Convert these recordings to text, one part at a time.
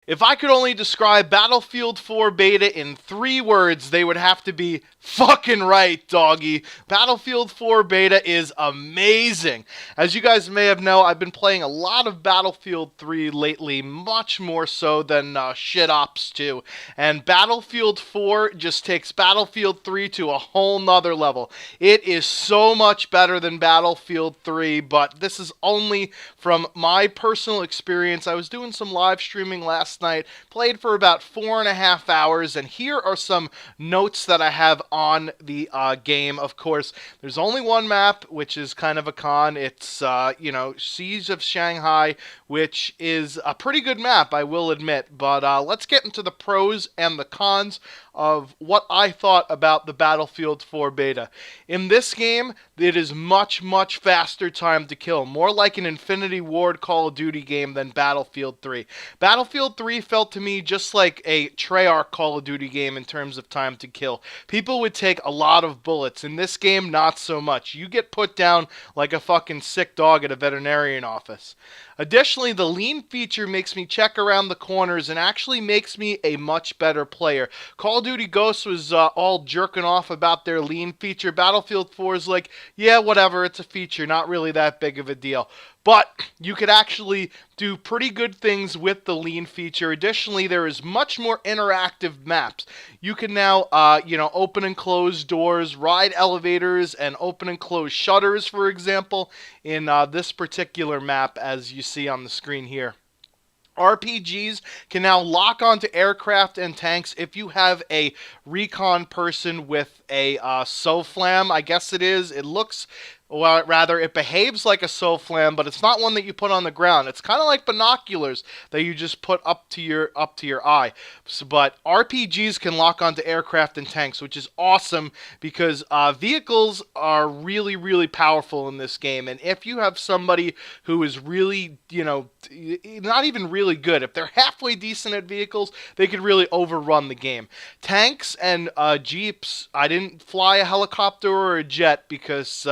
If I could only describe Battlefield 4 beta in 3 words, they would have to be fucking right, doggy. Battlefield 4 beta is amazing. As you guys may have known, I've been playing a lot of Battlefield 3 lately, much more so than Shit Ops 2. And Battlefield 4 just takes Battlefield 3 to a whole nother level. It is so much better than Battlefield 3, but this is only from my personal experience. I was doing some live streaming last night, played for about 4.5 hours, and here are some notes that I have on the game. Of course, there's only one map, which is kind of a con. It's, Siege of Shanghai, which is a pretty good map, I will admit. But let's get into the pros and the cons of what I thought about the Battlefield 4 beta. In this game, it is much, much faster time to kill. More like an Infinity Ward Call of Duty game than Battlefield 3. Battlefield 3 felt to me just like a Treyarch Call of Duty game in terms of time to kill. People would take a lot of bullets. In this game, not so much. You get put down like a fucking sick dog at a veterinarian office. Additionally, the lean feature makes me check around the corners and actually makes me a much better player. Call of Duty Ghosts was all jerking off about their lean feature. Battlefield 4 is like, yeah, whatever, it's a feature, not really that big of a deal. But you could actually do pretty good things with the lean feature. Additionally, there is much more interactive maps. You can now, open and close doors, ride elevators, and open and close shutters, for example, in this particular map, as you see on the screen here. RPGs can now lock onto aircraft and tanks if you have a recon person with a SOFLAM, I guess it is. It looks, well, rather, it behaves like a SOFLAM, but it's not one that you put on the ground. It's kind of like binoculars that you just put up to your eye. But RPGs can lock onto aircraft and tanks, which is awesome because vehicles are really, really powerful in this game. And if you have somebody who is really, not even really good, if they're halfway decent at vehicles, they could really overrun the game. Tanks and jeeps, I didn't fly a helicopter or a jet because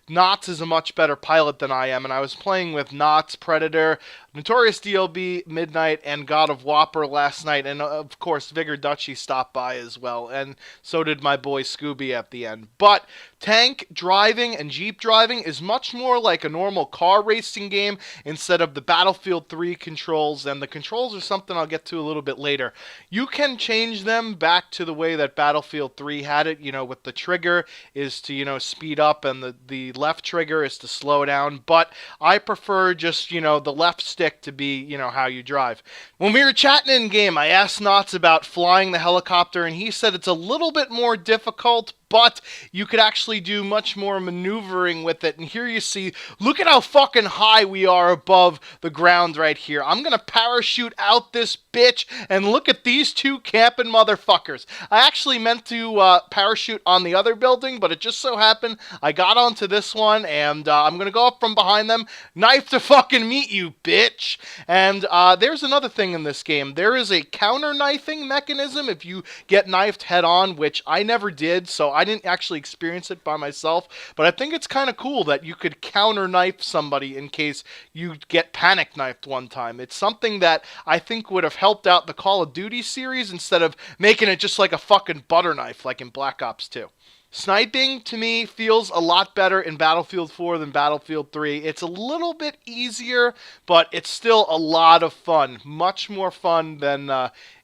Knots is a much better pilot than I am, and I was playing with Knots, Predator, Notorious DLB, Midnight, and God of Whopper last night, and of course Vigor Dutchy stopped by as well, and so did my boy Scooby at the end. But tank driving and jeep driving is much more like a normal car racing game instead of the Battlefield 3 controls, and the controls are something I'll get to a little bit later. You can change them back to the way that Battlefield 3 had it, with the trigger is to, speed up, and the left trigger is to slow down, but I prefer just, the left stick to be, how you drive. When we were chatting in game, I asked Knots about flying the helicopter, and he said it's a little bit more difficult, but you could actually do much more maneuvering with it. And here you see, look at how fucking high we are above the ground right here. I'm gonna parachute out this bitch, and look at these two camping motherfuckers. I actually meant to parachute on the other building, but it just so happened I got onto this one, and I'm gonna go up from behind them, knife to fucking meet you, bitch. And there's another thing in this game. There is a counter-knifing mechanism if you get knifed head-on, which I never did, so I didn't actually experience it by myself, but I think it's kind of cool that you could counter-knife somebody in case you get panic-knifed one time. It's something that I think would have helped out the Call of Duty series instead of making it just like a fucking butter knife like in Black Ops 2. Sniping, to me, feels a lot better in Battlefield 4 than Battlefield 3. It's a little bit easier, but it's still a lot of fun. Much more fun than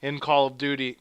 in Call of Duty.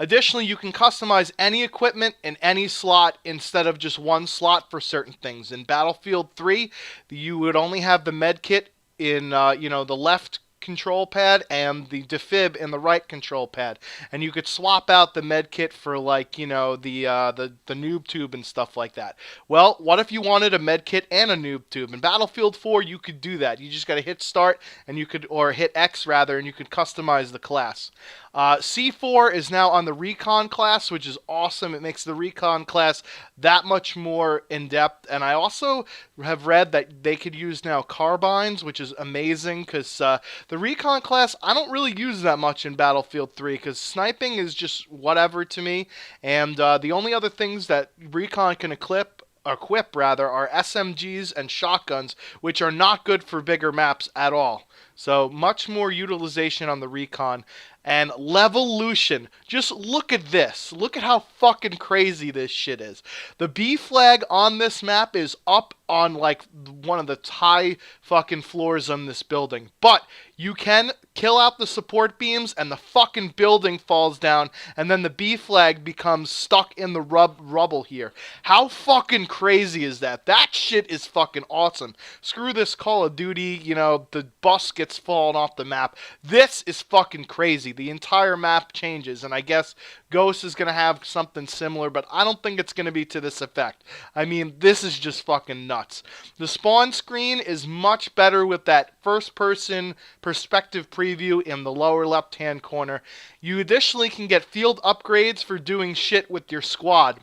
Additionally, you can customize any equipment in any slot instead of just one slot for certain things. In Battlefield 3, you would only have the med kit in the left control pad and the defib in the right control pad, and you could swap out the med kit for the noob tube and stuff like that. Well, what if you wanted a med kit and a noob tube? In Battlefield 4 you could do that. You just got to hit start and or hit X rather, and you could customize the class. C4 is now on the Recon class, which is awesome. It makes the Recon class that much more in-depth, and I also have read that they could use now carbines, which is amazing, because the Recon class I don't really use that much in Battlefield 3, because sniping is just whatever to me, and the only other things that Recon can equip are SMGs and shotguns, which are not good for bigger maps at all. So much more utilization on the recon. And Levolution. Just look at this. Look at how fucking crazy this shit is. The B flag on this map is up on like one of the high fucking floors on this building. But you can kill out the support beams and the fucking building falls down and then the B flag becomes stuck in the rubble here. How fucking crazy is that? That shit is fucking awesome. Screw this Call of Duty, you know, the bus gets fallen off the map. This is fucking crazy. The entire map changes, and I guess Ghost is going to have something similar, but I don't think it's going to be to this effect. I mean, this is just fucking nuts. The spawn screen is much better with that first-person perspective preview in the lower left-hand corner. You additionally can get field upgrades for doing shit with your squad,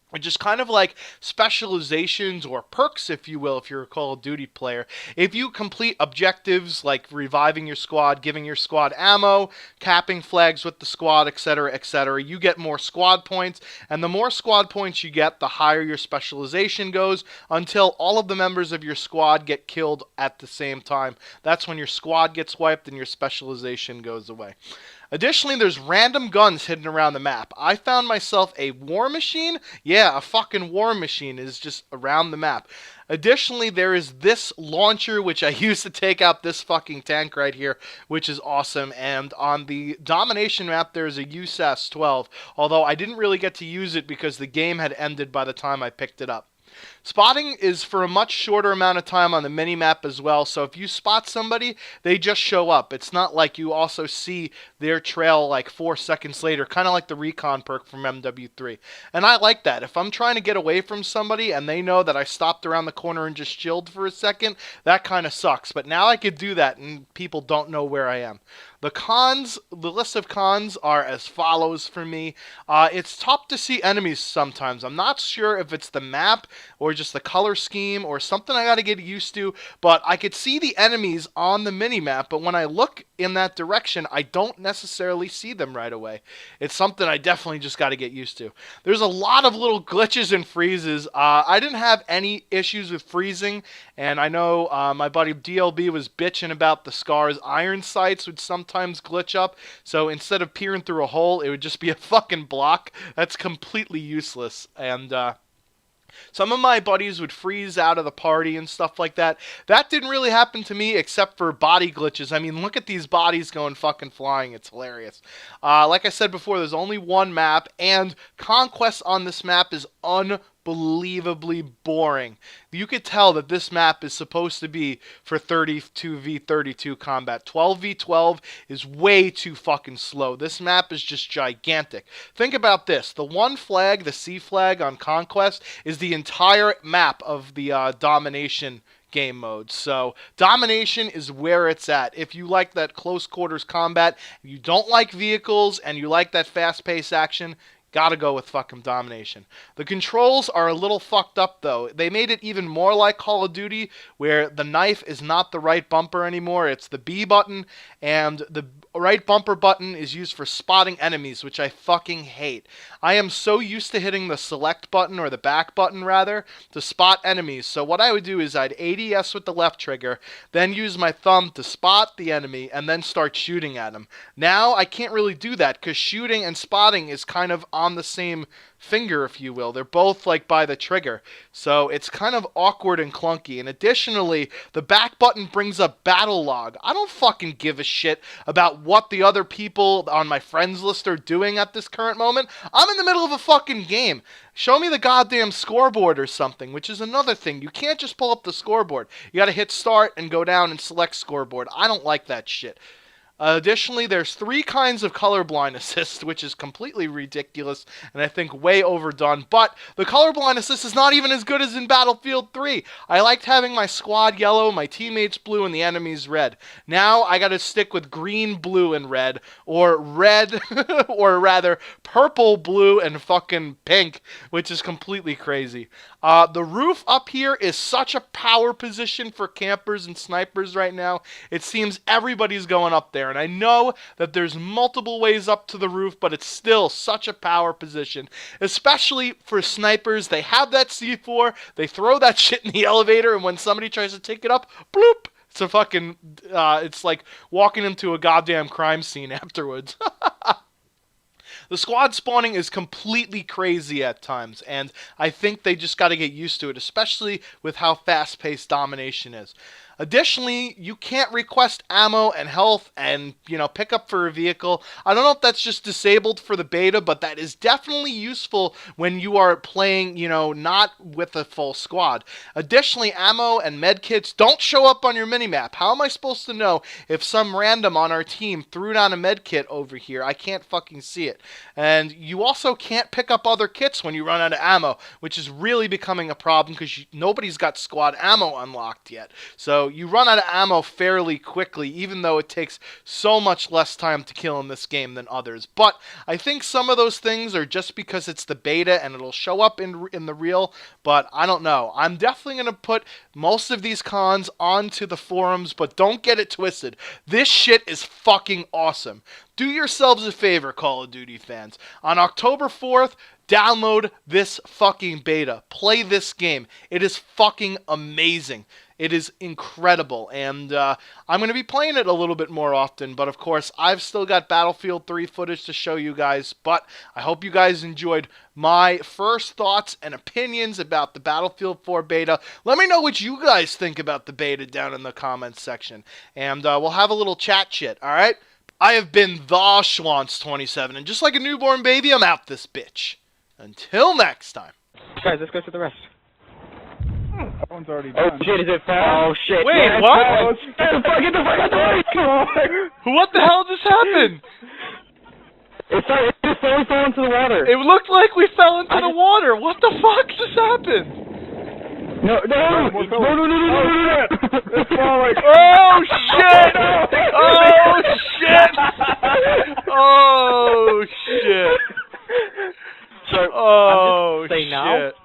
which is kind of like specializations or perks, if you will, if you're a Call of Duty player. If you complete objectives like reviving your squad, giving your squad ammo, capping flags with the squad, etc., you get more squad points, and the more squad points you get, the higher your specialization goes, until all of the members of your squad get killed at the same time. That's when your squad gets wiped and your specialization goes away. Additionally, there's random guns hidden around the map. I found myself a war machine. Yeah, a fucking war machine is just around the map. Additionally, there is this launcher, which I use to take out this fucking tank right here, which is awesome. And on the domination map, there's a USAS-12, although I didn't really get to use it because the game had ended by the time I picked it up. Spotting is for a much shorter amount of time on the mini-map as well, so if you spot somebody, they just show up. It's not like you also see their trail like 4 seconds later, kind of like the recon perk from MW3. And I like that. If I'm trying to get away from somebody and they know that I stopped around the corner and just chilled for a second, that kind of sucks. But now I could do that and people don't know where I am. The cons, the list of cons are as follows for me. It's tough to see enemies sometimes. I'm not sure if it's the map or just the color scheme or something I got to get used to, but I could see the enemies on the mini-map, but when I look in that direction, I don't necessarily see them right away. It's something I definitely just got to get used to. There's a lot of little glitches and freezes. I didn't have any issues with freezing, and I know my buddy DLB was bitching about the Scar's iron sights would sometimes glitch up, so instead of peering through a hole, it would just be a fucking block. That's completely useless, and some of my buddies would freeze out of the party and stuff like that. That didn't really happen to me except for body glitches. I mean, look at these bodies going fucking flying. It's hilarious. Like I said before, there's only one map, and Conquest on this map is unbelievably boring. You could tell that this map is supposed to be for 32v32 combat. 12v12 is way too fucking slow. This map is just gigantic. Think about this. The one flag, the C flag on Conquest, is the entire map of the domination game mode. So domination is where it's at. If you like that close quarters combat, you don't like vehicles, and you like that fast-paced action, gotta go with fucking domination. The controls are a little fucked up, though. They made it even more like Call of Duty, where the knife is not the right bumper anymore. It's the B button, and the right bumper button is used for spotting enemies, which I fucking hate. I am so used to hitting the select button, or the back button rather, to spot enemies. So what I would do is I'd ADS with the left trigger, then use my thumb to spot the enemy, and then start shooting at him. Now I can't really do that, because shooting and spotting is kind of on the same finger, if you will. They're both like by the trigger, so it's kind of awkward and clunky. And additionally, the back button brings up battle log. I don't fucking give a shit about what the other people on my friends list are doing at this current moment. I'm in the middle of a fucking game. Show me the goddamn scoreboard or something, which is another thing. You can't just pull up the scoreboard. You gotta hit start and go down and select scoreboard. I don't like that shit. Additionally, there's 3 kinds of colorblind assist, which is completely ridiculous and I think way overdone. But the colorblind assist is not even as good as in Battlefield 3. I liked having my squad yellow, my teammates blue, and the enemies red. Now I gotta stick with green, blue, and red, or red, or rather purple, blue, and fucking pink, which is completely crazy. The roof up here is such a power position for campers and snipers right now. It seems everybody's going up there. And I know that there's multiple ways up to the roof, but it's still such a power position. Especially for snipers, they have that C4, they throw that shit in the elevator, and when somebody tries to take it up, bloop, It's a fucking, it's like walking into a goddamn crime scene afterwards. The squad spawning is completely crazy at times, and I think they just got to get used to it, especially with how fast-paced domination is. Additionally, you can't request ammo and health and, pick up for a vehicle. I don't know if that's just disabled for the beta, but that is definitely useful when you are playing, not with a full squad. Additionally, ammo and med kits don't show up on your minimap. How am I supposed to know if some random on our team threw down a med kit over here? I can't fucking see it. And you also can't pick up other kits when you run out of ammo, which is really becoming a problem because nobody's got squad ammo unlocked yet. So you run out of ammo fairly quickly, even though it takes so much less time to kill in this game than others. But I think some of those things are just because it's the beta and it'll show up in the real, but I don't know. I'm definitely going to put most of these cons onto the forums, but don't get it twisted. This shit is fucking awesome. Do yourselves a favor, Call of Duty fans. On October 4th, download this fucking beta. Play this game. It is fucking amazing. It is incredible, and I'm going to be playing it a little bit more often, but of course, I've still got Battlefield 3 footage to show you guys, but I hope you guys enjoyed my first thoughts and opinions about the Battlefield 4 beta. Let me know what you guys think about the beta down in the comments section, and we'll have a little chat shit, alright? I have been the Schwantz27, and just like a newborn baby, I'm out this bitch. Until next time. Guys, let's go to the rest. That one's already done. Oh shit, is it fast? Oh shit. Wait, yeah, what? Get the fuck out the way! Come on! What the hell just happened? It just fell into the water. It looked like we fell into the water. What the fuck just happened? No. It's falling. Oh shit! Oh shit! Oh shit! So, Oh I'm just saying now, shit!